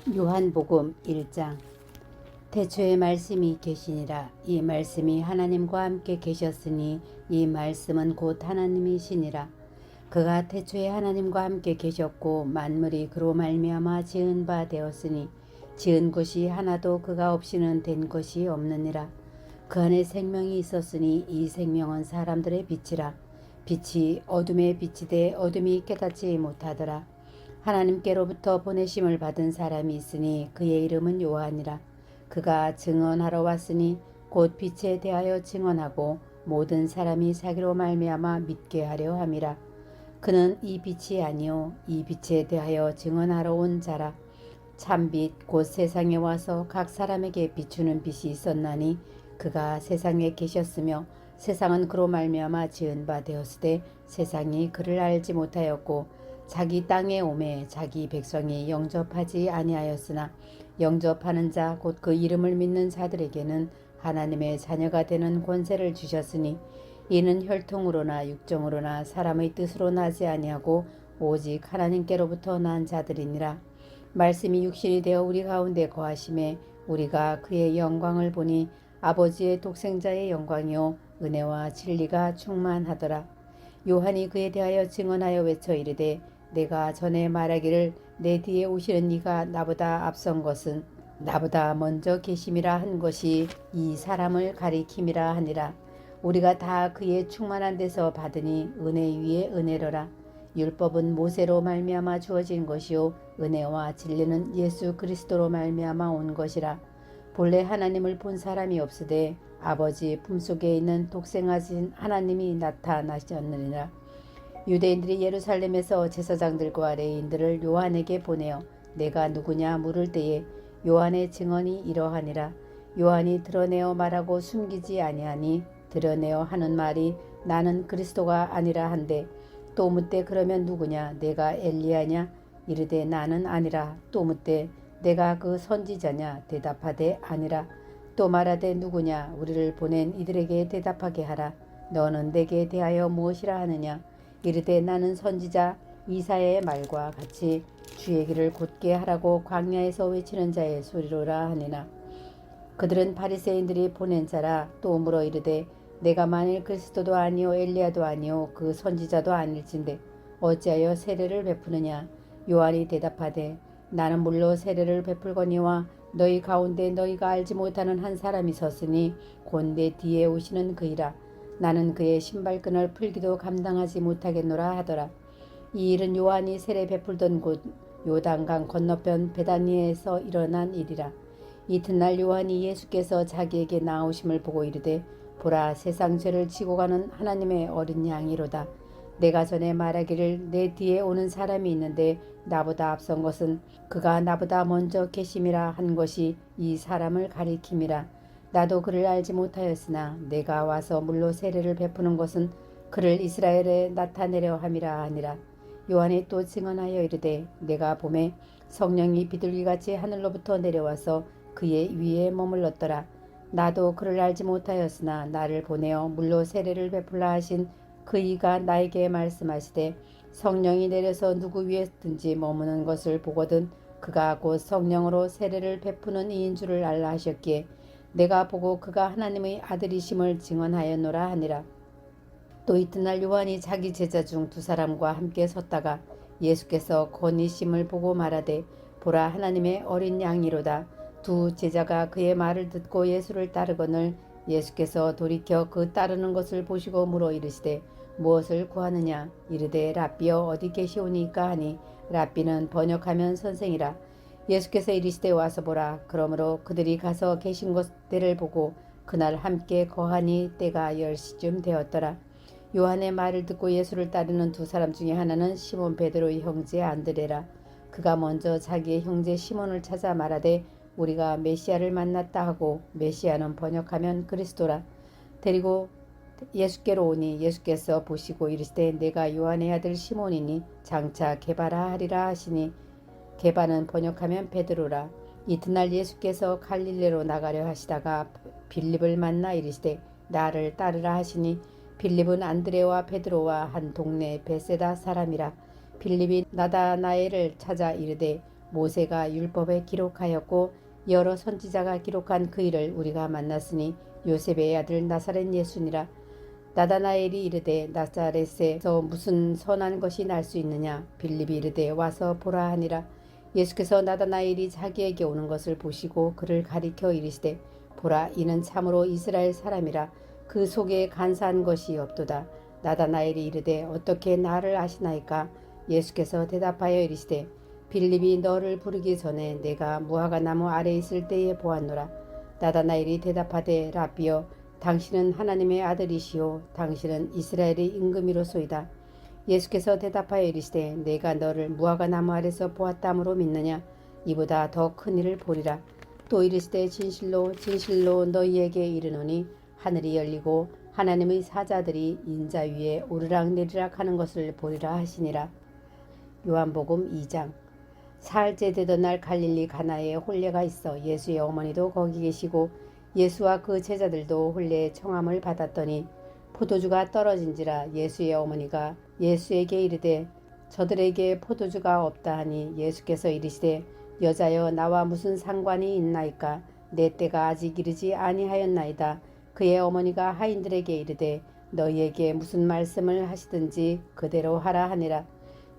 요한복음 1장. 태초에 말씀이 계시니라. 이 말씀이 하나님과 함께 계셨으니 이 말씀은 곧 하나님이시니라. 그가 태초에 하나님과 함께 계셨고 만물이 그로 말미암아 지은 바 되었으니 지은 것이 하나도 그가 없이는 된 것이 없느니라. 그 안에 생명이 있었으니 이 생명은 사람들의 빛이라. 빛이 어둠에 비치되 어둠이 깨닫지 못하더라. 하나님께로부터 보내심을 받은 사람이 있으니 그의 이름은 요한이라. 그가 증언하러 왔으니 곧 빛에 대하여 증언하고 모든 사람이 자기로 말미암아 믿게 하려 함이라. 그는 이 빛이 아니요 이 빛에 대하여 증언하러 온 자라. 참빛 곧 세상에 와서 각 사람에게 비추는 빛이 있었나니 그가 세상에 계셨으며 세상은 그로 말미암아 지은 바 되었으되 세상이 그를 알지 못하였고 자기 땅에 오매 자기 백성이 영접하지 아니하였으나 영접하는 자 곧 그 이름을 믿는 자들에게는 하나님의 자녀가 되는 권세를 주셨으니 이는 혈통으로나 육정으로나 사람의 뜻으로 나지 아니하고 오직 하나님께로부터 난 자들이니라. 말씀이 육신이 되어 우리 가운데 거하심에 우리가 그의 영광을 보니 아버지의 독생자의 영광이요 은혜와 진리가 충만하더라. 요한이 그에 대하여 증언하여 외쳐 이르되 내가 전에 말하기를 내 뒤에 오시는 이가 나보다 앞선 것은 나보다 먼저 계심이라 한 것이 이 사람을 가리킴이라 하니라. 우리가 다 그의 충만한 데서 받으니 은혜 위에 은혜로라. 율법은 모세로 말미암아 주어진 것이요 은혜와 진리는 예수 그리스도로 말미암아 온 것이라. 본래 하나님을 본 사람이 없으되 아버지 품속에 있는 독생하신 하나님이 나타나셨느니라. 유대인들이 예루살렘에서 제사장들과 레위인들을 요한에게 보내어 내가 누구냐 물을 때에 요한의 증언이 이러하니라. 요한이 드러내어 말하고 숨기지 아니하니 드러내어 하는 말이 나는 그리스도가 아니라 한데 또 묻되 그러면 누구냐 내가 엘리야냐 이르되 나는 아니라 또 묻되 내가 그 선지자냐 대답하되 아니라 또 말하되 누구냐 우리를 보낸 이들에게 대답하게 하라. 너는 내게 대하여 무엇이라 하느냐 이르되 나는 선지자 이사야의 말과 같이 주의 길을 곧게 하라고 광야에서 외치는 자의 소리로라 하니나. 그들은 바리새인들이 보낸 자라. 또 물어 이르되 내가 만일 그리스도도 아니요 엘리야도 아니요 그 선지자도 아닐진데 어찌하여 세례를 베푸느냐. 요한이 대답하되 나는 물로 세례를 베풀거니와 너희 가운데 너희가 알지 못하는 한 사람이 섰으니 곧 내 뒤에 오시는 그이라. 나는 그의 신발끈을 풀기도 감당하지 못하겠노라 하더라. 이 일은 요한이 세례 베풀던 곳 요단강 건너편 베다니에서 일어난 일이라. 이튿날 요한이 예수께서 자기에게 나오심을 보고 이르되 보라 세상 죄를 지고 가는 하나님의 어린 양이로다. 내가 전에 말하기를 내 뒤에 오는 사람이 있는데 나보다 앞선 것은 그가 나보다 먼저 계심이라 한 것이 이 사람을 가리킴이라. 나도 그를 알지 못하였으나 내가 와서 물로 세례를 베푸는 것은 그를 이스라엘에 나타내려 함이라 하니라. 요한이 또 증언하여 이르되 내가 보매 성령이 비둘기같이 하늘로부터 내려와서 그의 위에 머물렀더라. 나도 그를 알지 못하였으나 나를 보내어 물로 세례를 베풀라 하신 그 이가 나에게 말씀하시되 성령이 내려서 누구 위에든지 머무는 것을 보거든 그가 곧 성령으로 세례를 베푸는 이인 줄을 알라 하셨기에 내가 보고 그가 하나님의 아들이심을 증언하였노라 하니라. 또 이튿날 요한이 자기 제자 중 두 사람과 함께 섰다가 예수께서 건이심을 보고 말하되 보라 하나님의 어린 양이로다. 두 제자가 그의 말을 듣고 예수를 따르거늘 예수께서 돌이켜 그 따르는 것을 보시고 물어 이르시되 무엇을 구하느냐 이르되 랍비여 어디 계시오니까 하니 랍비는 번역하면 선생이라. 예수께서 이르시되 와서 보라. 그러므로 그들이 가서 계신 곳들을 보고 그날 함께 거하니 때가 10시쯤 되었더라. 요한의 말을 듣고 예수를 따르는 두 사람 중에 하나는 시몬 베드로의 형제 안드레라. 그가 먼저 자기의 형제 시몬을 찾아 말하되 우리가 메시아를 만났다 하고 메시아는 번역하면 그리스도라. 데리고 예수께로 오니 예수께서 보시고 이르시되 내가 요한의 아들 시몬이니 장차 게바라 하리라 하시니 게바는 번역하면 베드로라. 이튿날 예수께서 갈릴레로 나가려 하시다가 빌립을 만나 이르시되 나를 따르라 하시니 빌립은 안드레와 베드로와 한 동네 베세다 사람이라. 빌립이 나다나엘을 찾아 이르되 모세가 율법에 기록하였고 여러 선지자가 기록한 그 일을 우리가 만났으니 요셉의 아들 나사렛 예수니라. 나다나엘이 이르되 나사렛에서 무슨 선한 것이 날 수 있느냐. 빌립이 이르되 와서 보라 하니라. 예수께서 나다나엘이 자기에게 오는 것을 보시고 그를 가리켜 이르시되 보라, 이는 참으로 이스라엘 사람이라. 그 속에 간사한 것이 없도다. 나다나엘이 이르되 어떻게 나를 아시나이까. 예수께서 대답하여 이르시되 빌립이 너를 부르기 전에 내가 무화과 나무 아래 있을 때에 보았노라. 나다나엘이 대답하되 라비여, 당신은 하나님의 아들이시오. 당신은 이스라엘의 임금이로소이다. 예수께서 대답하여 이르시되 내가 너를 무화과 나무 아래서 보았다므로 믿느냐. 이보다 더 큰 일을 보리라. 또 이르시되 진실로 진실로 너희에게 이르노니 하늘이 열리고 하나님의 사자들이 인자 위에 오르락내리락 하는 것을 보리라 하시니라. 요한복음 2장. 사흘째 되던 날 갈릴리 가나에 혼례가 있어 예수의 어머니도 거기 계시고 예수와 그 제자들도 혼례의 청함을 받았더니 포도주가 떨어진지라. 예수의 어머니가 예수에게 이르되 저들에게 포도주가 없다 하니 예수께서 이르시되 여자여, 나와 무슨 상관이 있나이까. 내 때가 아직 이르지 아니하였나이다. 그의 어머니가 하인들에게 이르되 너희에게 무슨 말씀을 하시든지 그대로 하라 하니라.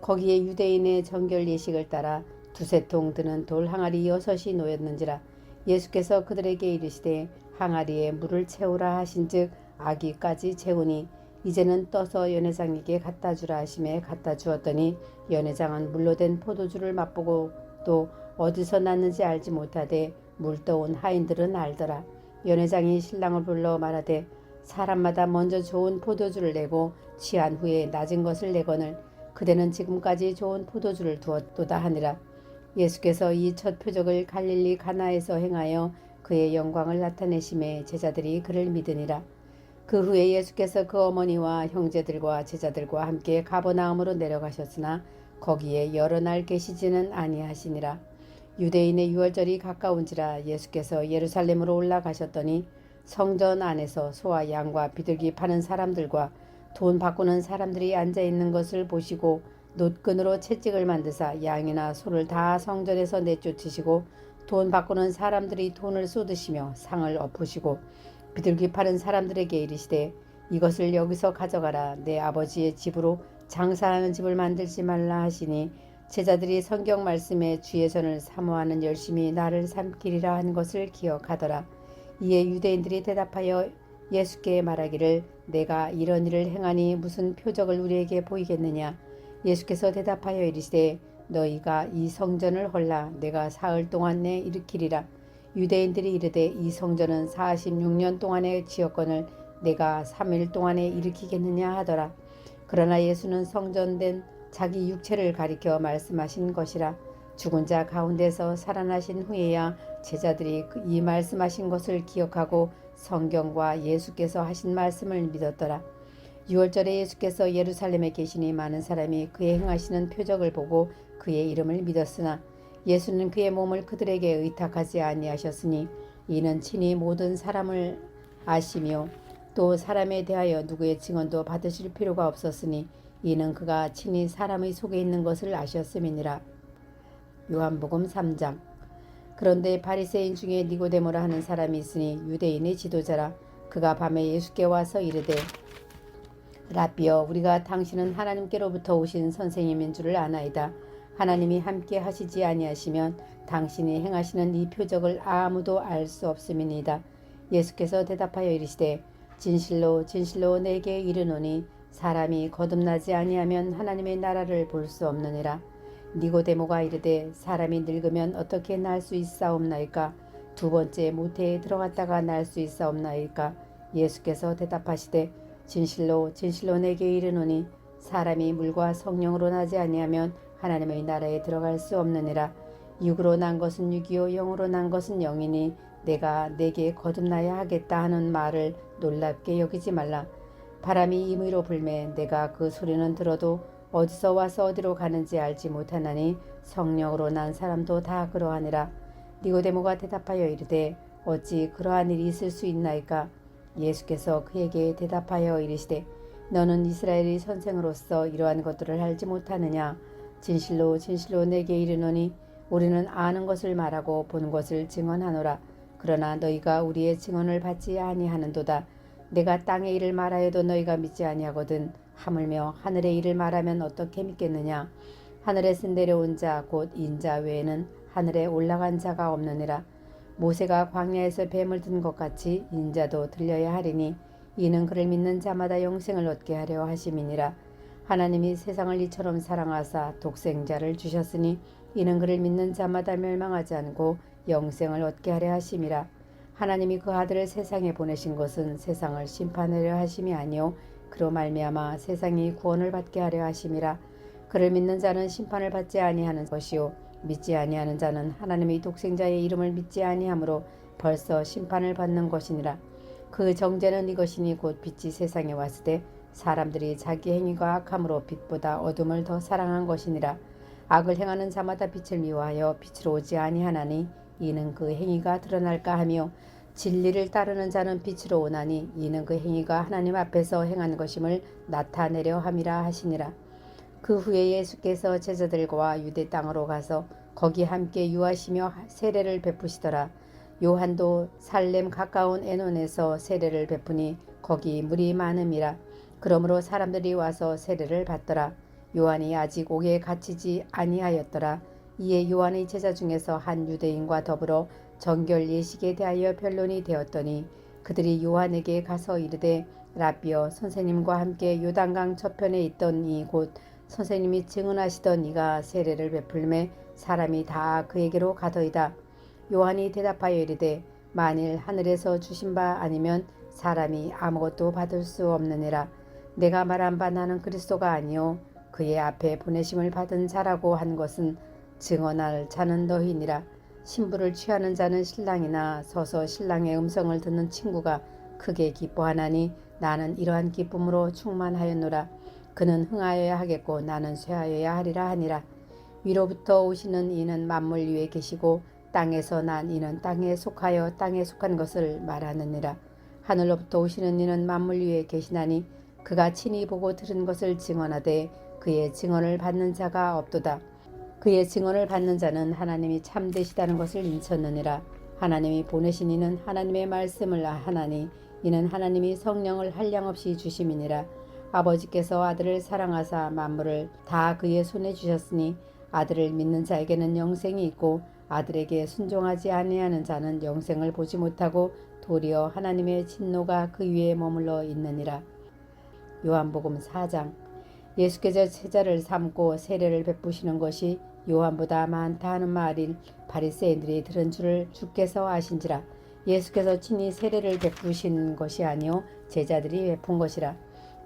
거기에 유대인의 정결 예식을 따라 두세 통 드는 돌 항아리 6이 놓였는지라. 예수께서 그들에게 이르시되 항아리에 물을 채우라 하신즉 아기까지 채우니 이제는 떠서 연회장에게 갖다 주라 하심에 갖다 주었더니 연회장은 물로 된 포도주를 맛보고 또 어디서 났는지 알지 못하되 물 떠온 하인들은 알더라. 연회장이 신랑을 불러 말하되 사람마다 먼저 좋은 포도주를 내고 취한 후에 낮은 것을 내거늘 그대는 지금까지 좋은 포도주를 두었도다 하니라. 예수께서 이 첫 표적을 갈릴리 가나에서 행하여 그의 영광을 나타내심에 제자들이 그를 믿으니라. 그 후에 예수께서 그 어머니와 형제들과 제자들과 함께 가버나움으로 내려가셨으나 거기에 여러 날 계시지는 아니하시니라. 유대인의 유월절이 가까운지라. 예수께서 예루살렘으로 올라가셨더니 성전 안에서 소와 양과 비둘기 파는 사람들과 돈 바꾸는 사람들이 앉아있는 것을 보시고 놋끈으로 채찍을 만드사 양이나 소를 다 성전에서 내쫓으시고 돈 바꾸는 사람들이 돈을 쏟으시며 상을 엎으시고 비둘기 파는 사람들에게 이르시되 이것을 여기서 가져가라. 내 아버지의 집으로 장사하는 집을 만들지 말라 하시니 제자들이 성경 말씀에 주의 전을 사모하는 열심히 나를 삼키리라 한 것을 기억하더라. 이에 유대인들이 대답하여 예수께 말하기를 내가 이런 일을 행하니 무슨 표적을 우리에게 보이겠느냐. 예수께서 대답하여 이르시되 너희가 이 성전을 헐라. 내가 사흘 동안 내 일으키리라. 유대인들이 이르되 이 성전은 46년 동안에 지었거늘 내가 3일 동안에 일으키겠느냐 하더라. 그러나 예수는 성전된 자기 육체를 가리켜 말씀하신 것이라. 죽은 자 가운데서 살아나신 후에야 제자들이 이 말씀하신 것을 기억하고 성경과 예수께서 하신 말씀을 믿었더라. 6월절에 예수께서 예루살렘에 계시니 많은 사람이 그의 행하시는 표적을 보고 그의 이름을 믿었으나 예수는 그의 몸을 그들에게 의탁하지 아니하셨으니 이는 친히 모든 사람을 아시며 또 사람에 대하여 누구의 증언도 받으실 필요가 없었으니 이는 그가 친히 사람의 속에 있는 것을 아셨음이니라. 요한복음 3장. 그런데 바리새인 중에 니고데모라 하는 사람이 있으니 유대인의 지도자라. 그가 밤에 예수께 와서 이르되 라비여, 우리가 당신은 하나님께로부터 오신 선생님인 줄을 아나이다. 하나님이 함께 하시지 아니하시면 당신이 행하시는 이 표적을 아무도 알 수 없음이니이다. 예수께서 대답하여 이르시되 진실로 진실로 내게 이르노니 사람이 거듭나지 아니하면 하나님의 나라를 볼 수 없느니라. 니고데모가 이르되 사람이 늙으면 어떻게 날 수 있사옵나이까? 두 번째 모태에 들어갔다가 날 수 있사옵나이까? 예수께서 대답하시되 진실로 진실로 내게 이르노니 사람이 물과 성령으로 나지 아니하면 하나님의 나라에 들어갈 수 없느니라. 육으로 난 것은 육이요 영으로 난 것은 영이니 내가 내게 거듭나야 하겠다 하는 말을 놀랍게 여기지 말라. 바람이 임의로 불매 내가 그 소리는 들어도 어디서 와서 어디로 가는지 알지 못하나니 성령으로 난 사람도 다 그러하니라. 니고데모가 대답하여 이르되 어찌 그러한 일이 있을 수 있나이까? 예수께서 그에게 대답하여 이르시되 너는 이스라엘의 선생으로서 이러한 것들을 알지 못하느냐? 진실로 진실로 내게 이르노니 우리는 아는 것을 말하고 본 것을 증언하노라. 그러나 너희가 우리의 증언을 받지 아니하는도다. 내가 땅의 일을 말하여도 너희가 믿지 아니하거든. 하물며 하늘의 일을 말하면 어떻게 믿겠느냐. 하늘에서 내려온 자 곧 인자 외에는 하늘에 올라간 자가 없느니라. 모세가 광야에서 뱀을 든 것 같이 인자도 들려야 하리니 이는 그를 믿는 자마다 영생을 얻게 하려 하심이니라. 하나님이 세상을 이처럼 사랑하사 독생자를 주셨으니 이는 그를 믿는 자마다 멸망하지 않고 영생을 얻게 하려 하심이라. 하나님이 그 아들을 세상에 보내신 것은 세상을 심판하려 하심이 아니요 그로 말미암아 세상이 구원을 받게 하려 하심이라. 그를 믿는 자는 심판을 받지 아니하는 것이요 믿지 아니하는 자는 하나님의 독생자의 이름을 믿지 아니하므로 벌써 심판을 받는 것이니라. 그 정죄는 이것이니 곧 빛이 세상에 왔을 때 사람들이 자기 행위가 악함으로 빛보다 어둠을 더 사랑한 것이니라. 악을 행하는 자마다 빛을 미워하여 빛으로 오지 아니하나니 이는 그 행위가 드러날까 하며 진리를 따르는 자는 빛으로 오나니 이는 그 행위가 하나님 앞에서 행한 것임을 나타내려 함이라 하시니라. 그 후에 예수께서 제자들과 유대 땅으로 가서 거기 함께 유하시며 세례를 베푸시더라. 요한도 살렘 가까운 에논에서 세례를 베푸니 거기 물이 많음이라. 그러므로 사람들이 와서 세례를 받더라. 요한이 아직 옥에 갇히지 아니하였더라. 이에 요한의 제자 중에서 한 유대인과 더불어 정결 예식에 대하여 변론이 되었더니 그들이 요한에게 가서 이르되 라비여 선생님과 함께 요단강 저편에 있던 이 곧 선생님이 증언하시던 이가 세례를 베풀매 사람이 다 그에게로 가더이다. 요한이 대답하여 이르되 만일 하늘에서 주신 바 아니면 사람이 아무것도 받을 수 없느니라. 내가 말한 바 나는 그리스도가 아니요 그의 앞에 보내심을 받은 자라고 한 것은 증언할 자는 너희니라. 신부를 취하는 자는 신랑이나 서서 신랑의 음성을 듣는 친구가 크게 기뻐하나니 나는 이러한 기쁨으로 충만하였노라. 그는 흥하여야 하겠고 나는 쇠하여야 하리라 하니라. 위로부터 오시는 이는 만물 위에 계시고 땅에서 난 이는 땅에 속하여 땅에 속한 것을 말하느니라. 하늘로부터 오시는 이는 만물 위에 계시나니 그가 친히 보고 들은 것을 증언하되 그의 증언을 받는 자가 없도다. 그의 증언을 받는 자는 하나님이 참되시다는 것을 인쳤느니라. 하나님이 보내신 이는 하나님의 말씀을 하나니 이는 하나님이 성령을 한량없이 주심이니라. 아버지께서 아들을 사랑하사 만물을 다 그의 손에 주셨으니 아들을 믿는 자에게는 영생이 있고 아들에게 순종하지 아니하는 자는 영생을 보지 못하고 도리어 하나님의 진노가 그 위에 머물러 있느니라. 요한복음 4장. 예수께서 제자를 삼고 세례를 베푸시는 것이 요한보다 많다 하는 말을 바리새인들이 들은 줄을 주께서 아신지라. 예수께서 친히 세례를 베푸신 것이 아니요 제자들이 베푼 것이라.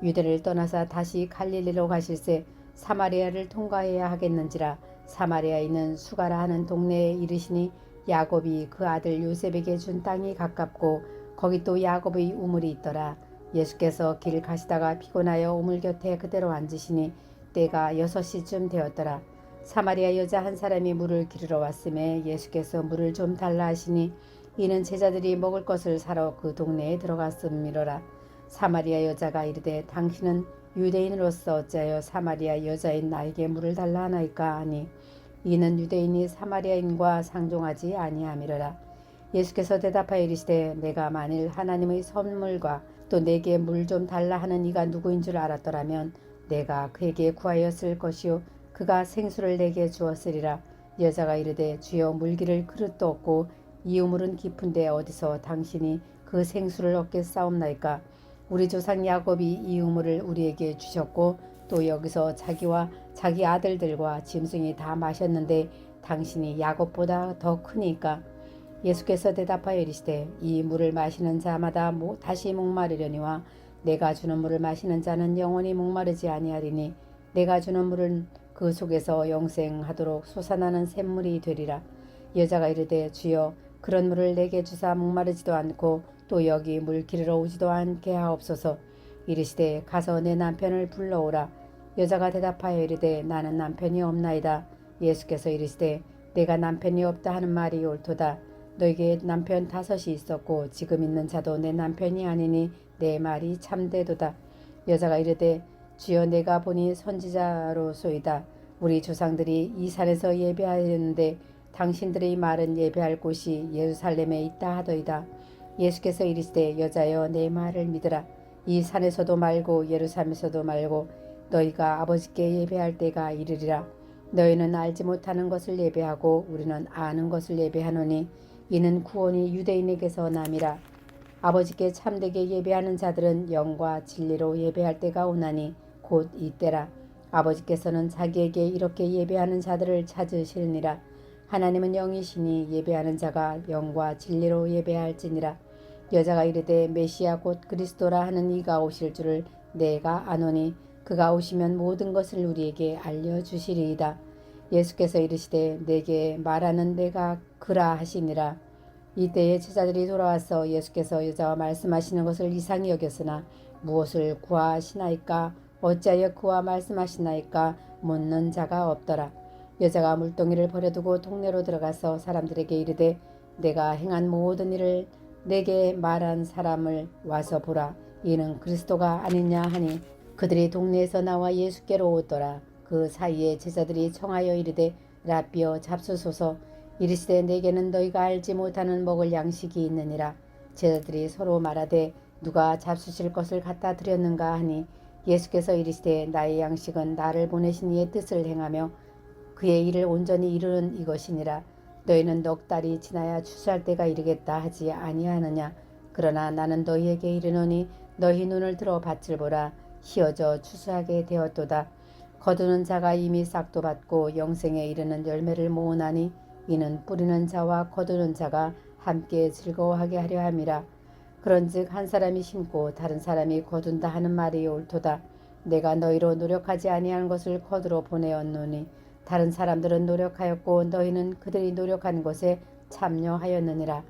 유대를 떠나사 다시 갈릴리로 가실새 사마리아를 통과해야 하겠는지라. 사마리아에 있는 수가라 하는 동네에 이르시니 야곱이 그 아들 요셉에게 준 땅이 가깝고 거기 또 야곱의 우물이 있더라. 예수께서 길 가시다가 피곤하여 우물 곁에 그대로 앉으시니 때가 6시쯤 되었더라. 사마리아 여자 한 사람이 물을 기르러 왔음에 예수께서 물을 좀 달라 하시니 이는 제자들이 먹을 것을 사러 그 동네에 들어갔음이로라. 사마리아 여자가 이르되 당신은 유대인으로서 어찌하여 사마리아 여자인 나에게 물을 달라 하나이까 하니 이는 유대인이 사마리아인과 상종하지 아니함이로라. 예수께서 대답하여 이르시되 내가 만일 하나님의 선물과 또 내게 물 좀 달라 하는 이가 누구인 줄 알았더라면 내가 그에게 구하였을 것이요 그가 생수를 내게 주었으리라. 여자가 이르되 주여 물기를 그릇도 없고 이 우물은 깊은데 어디서 당신이 그 생수를 얻겠사옵나이까. 우리 조상 야곱이 이 우물을 우리에게 주셨고 또 여기서 자기와 자기 아들들과 짐승이 다 마셨는데 당신이 야곱보다 더 크니까. 예수께서 대답하여 이르시되 이 물을 마시는 자마다 다시 목마르려니와 내가 주는 물을 마시는 자는 영원히 목마르지 아니하리니 내가 주는 물은 그 속에서 영생하도록 솟아나는 샘물이 되리라. 여자가 이르되 주여 그런 물을 내게 주사 목마르지도 않고 또 여기 물 기르러 오지도 않게 하옵소서. 이르시되 가서 내 남편을 불러오라. 여자가 대답하여 이르되 나는 남편이 없나이다. 예수께서 이르시되 내가 남편이 없다 하는 말이 옳도다. 너에게 남편 5이 있었고 지금 있는 자도 내 남편이 아니니 내 말이 참되도다. 여자가 이르되 주여 내가 보니 선지자로소이다. 우리 조상들이 이 산에서 예배하였는데 당신들의 말은 예배할 곳이 예루살렘에 있다 하더이다. 예수께서 이르시되 여자여 내 말을 믿으라. 이 산에서도 말고 예루살렘에서도 말고 너희가 아버지께 예배할 때가 이르리라. 너희는 알지 못하는 것을 예배하고 우리는 아는 것을 예배하노니 이는 구원이 유대인에게서 남이라. 아버지께 참되게 예배하는 자들은 영과 진리로 예배할 때가 오나니 곧 이때라. 아버지께서는 자기에게 이렇게 예배하는 자들을 찾으시느니라. 하나님은 영이시니 예배하는 자가 영과 진리로 예배할지니라. 여자가 이르되 메시아 곧 그리스도라 하는 이가 오실 줄을 내가 아노니 그가 오시면 모든 것을 우리에게 알려주시리이다. 예수께서 이르시되 내게 말하는 내가 그라 하시니라. 이때에 제자들이 돌아와서 예수께서 여자와 말씀하시는 것을 이상히 여겼으나 무엇을 구하시나이까 어찌하여 그와 말씀하시나이까 묻는 자가 없더라. 여자가 물동이를 버려두고 동네로 들어가서 사람들에게 이르되 내가 행한 모든 일을 내게 말한 사람을 와서 보라. 이는 그리스도가 아니냐 하니 그들이 동네에서 나와 예수께로 오더라. 그 사이에 제자들이 청하여 이르되 라삐어 잡수소서. 이르시되 내게는 너희가 알지 못하는 먹을 양식이 있느니라. 제자들이 서로 말하되 누가 잡수실 것을 갖다 드렸는가 하니 예수께서 이르시되 나의 양식은 나를 보내신 이의 뜻을 행하며 그의 일을 온전히 이루는 이것이니라. 너희는 넉 달이 지나야 추수할 때가 이르겠다 하지 아니하느냐. 그러나 나는 너희에게 이르노니 너희 눈을 들어 밭을 보라. 희어져 추수하게 되었도다. 거두는 자가 이미 싹도 받고 영생에 이르는 열매를 모으나니 이는 뿌리는 자와 거두는 자가 함께 즐거워하게 하려 함이라. 그런즉 한 사람이 심고 다른 사람이 거둔다 하는 말이 옳도다. 내가 너희로 노력하지 아니한 것을 거두러 보내었노니 다른 사람들은 노력하였고 너희는 그들이 노력한 것에 참여하였느니라.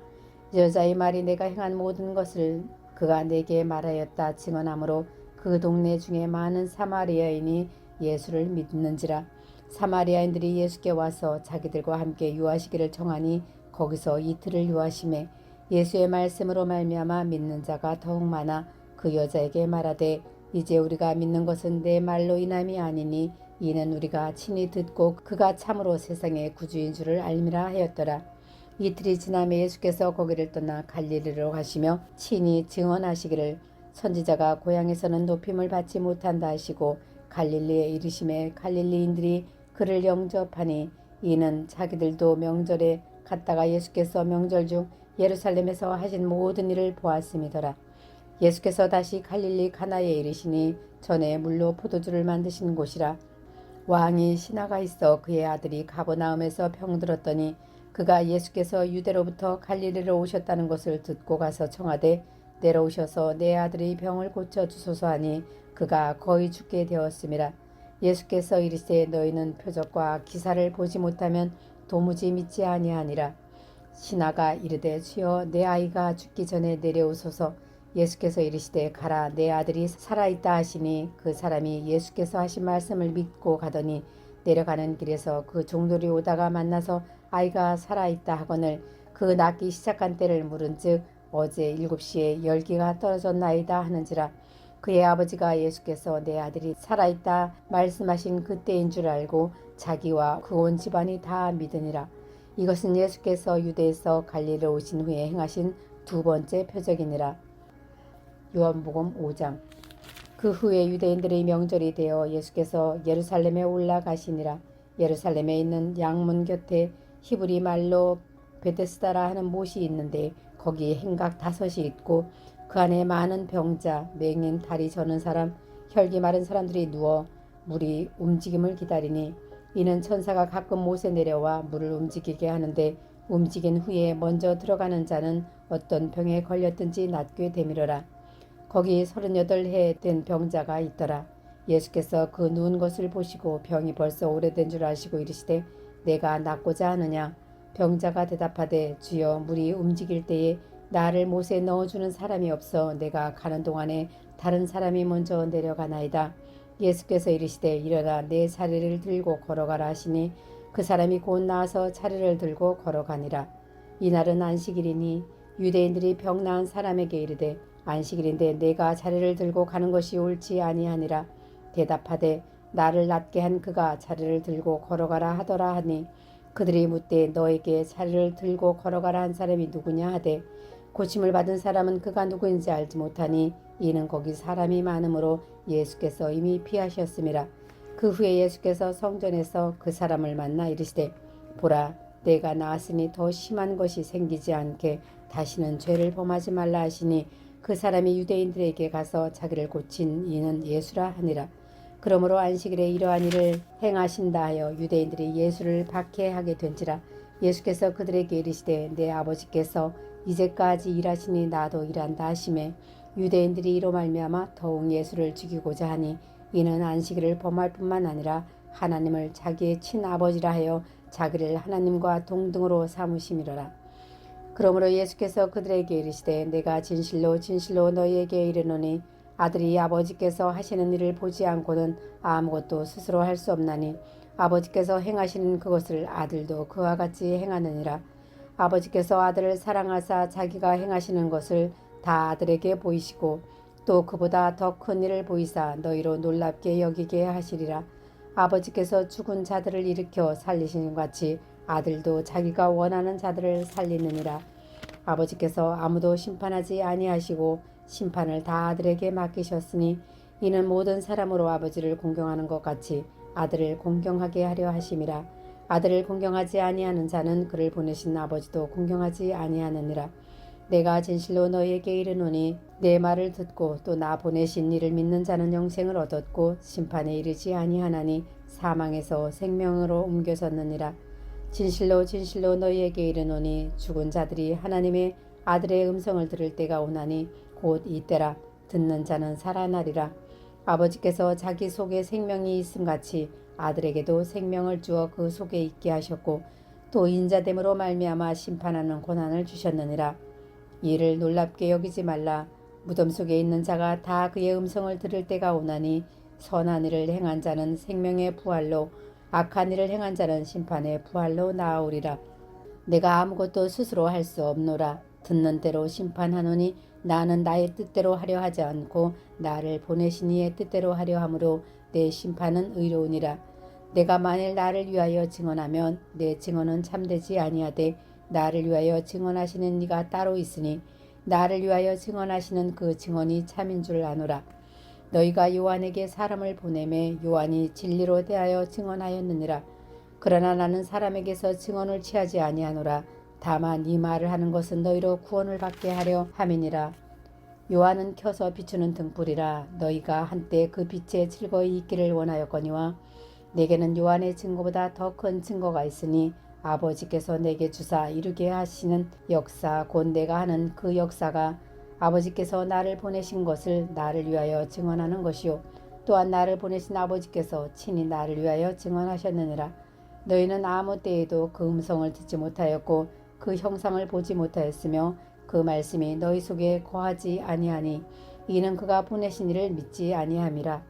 여자의 말이 내가 행한 모든 것을 그가 내게 말하였다 증언하므로 그 동네 중에 많은 사마리아인이 예수를 믿는지라. 사마리아인들이 예수께 와서 자기들과 함께 유하시기를 청하니 거기서 이틀을 유하심에 예수의 말씀으로 말미암아 믿는 자가 더욱 많아 그 여자에게 말하되 이제 우리가 믿는 것은 내 말로 인함이 아니니 이는 우리가 친히 듣고 그가 참으로 세상의 구주인 줄을 알미라 하였더라. 이틀이 지나매 예수께서 거기를 떠나 갈릴리로 가시며 친히 증언하시기를 선지자가 고향에서는 높임을 받지 못한다 하시고 갈릴리에 이르심에 갈릴리인들이 그를 영접하니 이는 자기들도 명절에 갔다가 예수께서 명절 중 예루살렘에서 하신 모든 일을 보았음이더라. 예수께서 다시 갈릴리 가나에 이르시니 전에 물로 포도주를 만드신 곳이라. 왕이 신하가 있어 그의 아들이 가버나움에서 병들었더니 그가 예수께서 유대로부터 갈릴리로 오셨다는 것을 듣고 가서 청하되 내려오셔서 내 아들의 병을 고쳐 주소서 하니 그가 거의 죽게 되었음이라. 예수께서 이르시되 너희는 표적과 기사를 보지 못하면 도무지 믿지 아니하니라. 신하가 이르되 주여 내 아이가 죽기 전에 내려오소서. 예수께서 이르시되 가라 내 아들이 살아있다 하시니 그 사람이 예수께서 하신 말씀을 믿고 가더니 내려가는 길에서 그 종들이 오다가 만나서 아이가 살아있다 하거늘 그 낫기 시작한 때를 물은즉 어제 7시에 열기가 떨어졌나이다 하는지라. 그의 아버지가 예수께서 내 아들이 살아있다 말씀하신 그때인 줄 알고 자기와 그 온 집안이 다 믿으니라. 이것은 예수께서 유대에서 갈릴리로 오신 후에 행하신 두 번째 표적이니라. 요한복음 5장. 그 후에 유대인들의 명절이 되어 예수께서 예루살렘에 올라가시니라. 예루살렘에 있는 양문 곁에 히브리 말로 베데스다라 하는 못이 있는데 거기에 행각 5이 있고 그 안에 많은 병자, 맹인, 다리 저는 사람, 혈기 마른 사람들이 누워 물이 움직임을 기다리니 이는 천사가 가끔 못에 내려와 물을 움직이게 하는데 움직인 후에 먼저 들어가는 자는 어떤 병에 걸렸든지 낫게 되밀어라. 거기 38해 된 병자가 있더라. 예수께서 그 누운 것을 보시고 병이 벌써 오래된 줄 아시고 이르시되 내가 낫고자 하느냐. 병자가 대답하되 주여 물이 움직일 때에 나를 못에 넣어주는 사람이 없어 내가 가는 동안에 다른 사람이 먼저 내려가나이다. 예수께서 이르시되 일어나 내 자리를 들고 걸어가라 하시니 그 사람이 곧 나와서 자리를 들고 걸어가니라. 이날은 안식일이니 유대인들이 병 나은 사람에게 이르되 안식일인데 내가 자리를 들고 가는 것이 옳지 아니하니라. 대답하되 나를 낫게 한 그가 자리를 들고 걸어가라 하더라 하니 그들이 묻되 너에게 자리를 들고 걸어가라 한 사람이 누구냐 하되 고침을 받은 사람은 그가 누구인지 알지 못하니 이는 거기 사람이 많으므로 예수께서 이미 피하셨음이라. 그 후에 예수께서 성전에서 그 사람을 만나 이르시되 보라 내가 나았으니 더 심한 것이 생기지 않게 다시는 죄를 범하지 말라 하시니 그 사람이 유대인들에게 가서 자기를 고친 이는 예수라 하니라. 그러므로 안식일에 이러한 일을 행하신다 하여 유대인들이 예수를 박해하게 된지라. 예수께서 그들에게 이르시되 내 아버지께서 이제까지 일하시니 나도 일한다 하시매 유대인들이 이로 말미암아 더욱 예수를 죽이고자 하니 이는 안식일을 범할 뿐만 아니라 하나님을 자기의 친아버지라 하여 자기를 하나님과 동등으로 삼으심이로라. 그러므로 예수께서 그들에게 이르시되 내가 진실로 진실로 너희에게 이르노니 아들이 아버지께서 하시는 일을 보지 않고는 아무것도 스스로 할 수 없나니 아버지께서 행하시는 그것을 아들도 그와 같이 행하느니라. 아버지께서 아들을 사랑하사 자기가 행하시는 것을 다 아들에게 보이시고 또 그보다 더 큰 일을 보이사 너희로 놀랍게 여기게 하시리라. 아버지께서 죽은 자들을 일으켜 살리신 같이 아들도 자기가 원하는 자들을 살리느니라. 아버지께서 아무도 심판하지 아니하시고 심판을 다 아들에게 맡기셨으니 이는 모든 사람으로 아버지를 공경하는 것 같이 아들을 공경하게 하려 하심이라. 아들을 공경하지 아니하는 자는 그를 보내신 아버지도 공경하지 아니하느니라. 내가 진실로 너희에게 이르노니 내 말을 듣고 또 나 보내신 이를 믿는 자는 영생을 얻었고 심판에 이르지 아니하나니 사망에서 생명으로 옮겨졌느니라. 진실로 진실로 너희에게 이르노니 죽은 자들이 하나님의 아들의 음성을 들을 때가 오나니 곧 이때라. 듣는 자는 살아나리라. 아버지께서 자기 속에 생명이 있음같이 아들에게도 생명을 주어 그 속에 있게 하셨고 또 인자됨으로 말미암아 심판하는 고난을 주셨느니라. 이를 놀랍게 여기지 말라. 무덤 속에 있는 자가 다 그의 음성을 들을 때가 오나니 선한 일을 행한 자는 생명의 부활로 악한 일을 행한 자는 심판의 부활로 나아오리라. 내가 아무것도 스스로 할 수 없노라. 듣는 대로 심판하노니 나는 나의 뜻대로 하려 하지 않고 나를 보내신 이의 뜻대로 하려 함으로 내 심판은 의로우니라. 내가 만일 나를 위하여 증언하면 내 증언은 참되지 아니하되 나를 위하여 증언하시는 이가 따로 있으니 나를 위하여 증언하시는 그 증언이 참인 줄 아노라. 너희가 요한에게 사람을 보내매 요한이 진리로 대하여 증언하였느니라. 그러나 나는 사람에게서 증언을 취하지 아니하노라. 다만 이 말을 하는 것은 너희로 구원을 받게 하려 함이니라. 요한은 켜서 비추는 등불이라. 너희가 한때 그 빛에 즐거이 있기를 원하였거니와 내게는 요한의 증거보다 더 큰 증거가 있으니 아버지께서 내게 주사 이루게 하시는 역사 곧 내가 하는 그 역사가 아버지께서 나를 보내신 것을 나를 위하여 증언하는 것이요 또한 나를 보내신 아버지께서 친히 나를 위하여 증언하셨느니라. 너희는 아무 때에도 그 음성을 듣지 못하였고 그 형상을 보지 못하였으며 그 말씀이 너희 속에 거하지 아니하니 이는 그가 보내신 이를 믿지 아니함이라.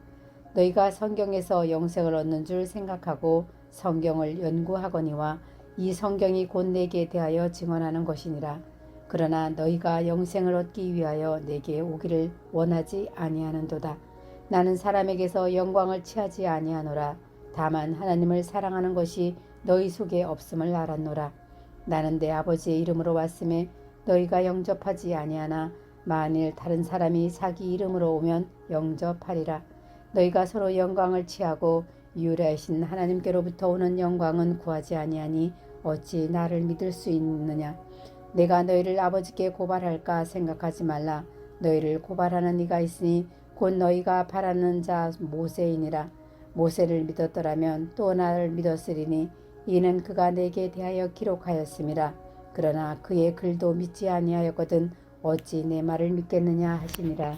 너희가 성경에서 영생을 얻는 줄 생각하고 성경을 연구하거니와 이 성경이 곧 내게 대하여 증언하는 것이니라. 그러나 너희가 영생을 얻기 위하여 내게 오기를 원하지 아니하는도다. 나는 사람에게서 영광을 취하지 아니하노라. 다만 하나님을 사랑하는 것이 너희 속에 없음을 알았노라. 나는 내 아버지의 이름으로 왔음에 너희가 영접하지 아니하나 만일 다른 사람이 자기 이름으로 오면 영접하리라. 너희가 서로 영광을 취하고 유일하신 하나님께로부터 오는 영광은 구하지 아니하니 어찌 나를 믿을 수 있느냐. 내가 너희를 아버지께 고발할까 생각하지 말라. 너희를 고발하는 이가 있으니 곧 너희가 바라는 자 모세이니라. 모세를 믿었더라면 또 나를 믿었으리니 이는 그가 내게 대하여 기록하였음이라. 그러나 그의 글도 믿지 아니하였거든 어찌 내 말을 믿겠느냐 하시니라.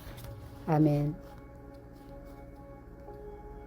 아멘.